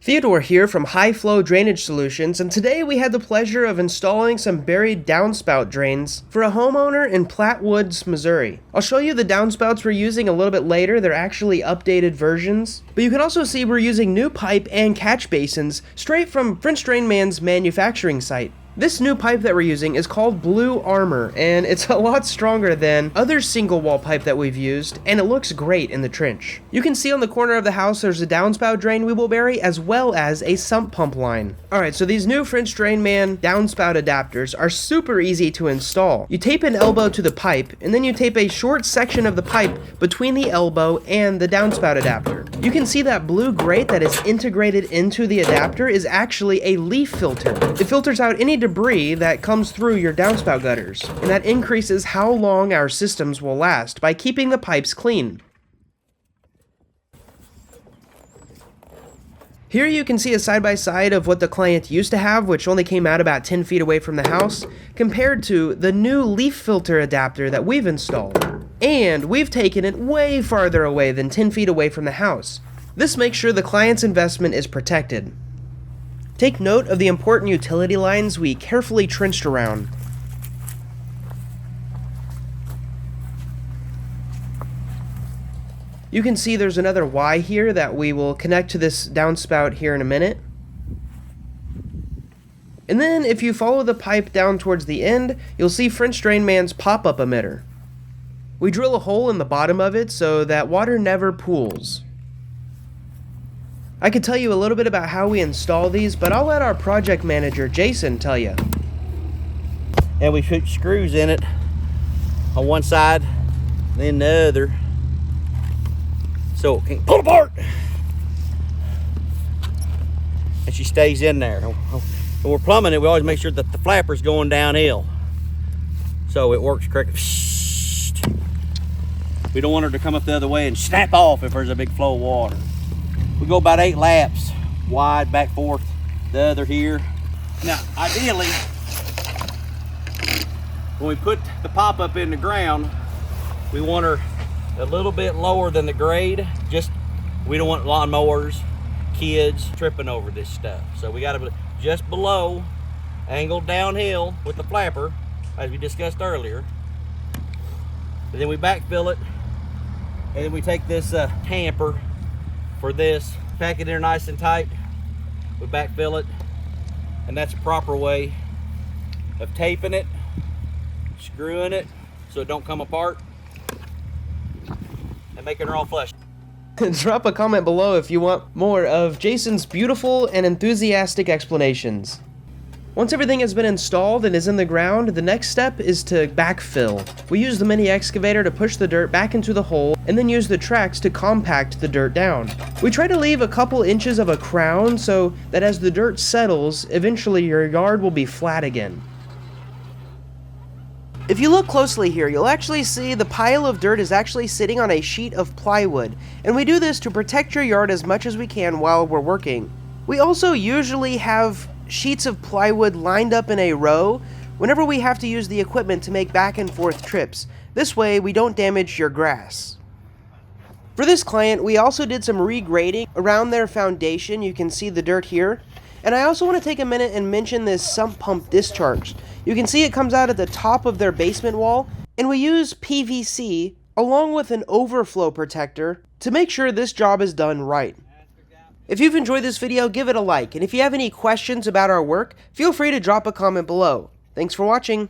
Theodore here from High Flow Drainage Solutions, and today we had the pleasure of installing some buried downspout drains for a homeowner in Platte Woods, Missouri. I'll show you the downspouts we're using a little bit later. They're actually updated versions. But you can also see we're using new pipe and catch basins straight from French Drain Man's manufacturing site. This new pipe that we're using is called Blue Armor, and it's a lot stronger than other single wall pipe that we've used, and it looks great in the trench. You can see on the corner of the house there's a downspout drain we will bury, as well as a sump pump line. Alright, so these new French Drain Man downspout adapters are super easy to install. You tape an elbow to the pipe, and then you tape a short section of the pipe between the elbow and the downspout adapter. You can see that blue grate that is integrated into the adapter is actually a leaf filter. It filters out any debris that comes through your downspout gutters, and that increases how long our systems will last by keeping the pipes clean. Here you can see a side-by-side of what the client used to have, which only came out about 10 feet away from the house, compared to the new leaf filter adapter that we've installed. And we've taken it way farther away than 10 feet away from the house. This makes sure the client's investment is protected. Take note of the important utility lines we carefully trenched around. You can see there's another Y here that we will connect to this downspout here in a minute. And then if you follow the pipe down towards the end, you'll see French Drain Man's pop-up emitter. We drill a hole in the bottom of it so that water never pools. I could tell you a little bit about how we install these, but I'll let our project manager, Jason, tell you. And we put screws in it on one side, then the other, so it can't pull apart. And she stays in there. When we're plumbing it, we always make sure that the flapper's going downhill, so it works correctly. We don't want her to come up the other way and snap off if there's a big flow of water. We go about 8 laps wide, back, forth, the other here. Now, ideally, when we put the pop-up in the ground, we want her a little bit lower than the grade. We don't want lawnmowers, kids tripping over this stuff. So we got to be just below, angled downhill with the flapper, as we discussed earlier. And then we backfill it, and then we take this tamper for this, pack it in there nice and tight, we backfill it, and that's a proper way of taping it, screwing it so it don't come apart, and making her all flush. Drop a comment below if you want more of Jason's beautiful and enthusiastic explanations. Once everything has been installed and is in the ground, the next step is to backfill. We use the mini excavator to push the dirt back into the hole, and then use the tracks to compact the dirt down. We try to leave a couple inches of a crown so that as the dirt settles, eventually your yard will be flat again. If you look closely here, you'll actually see the pile of dirt is actually sitting on a sheet of plywood, and we do this to protect your yard as much as we can while we're working. We also usually have sheets of plywood lined up in a row whenever we have to use the equipment to make back and forth trips. This way we don't damage your grass. For this client, we also did some regrading around their foundation. You can see the dirt here. And I also want to take a minute and mention this sump pump discharge. You can see it comes out at the top of their basement wall, and we use PVC along with an overflow protector to make sure this job is done right. If you've enjoyed this video, give it a like, and if you have any questions about our work, feel free to drop a comment below. Thanks for watching.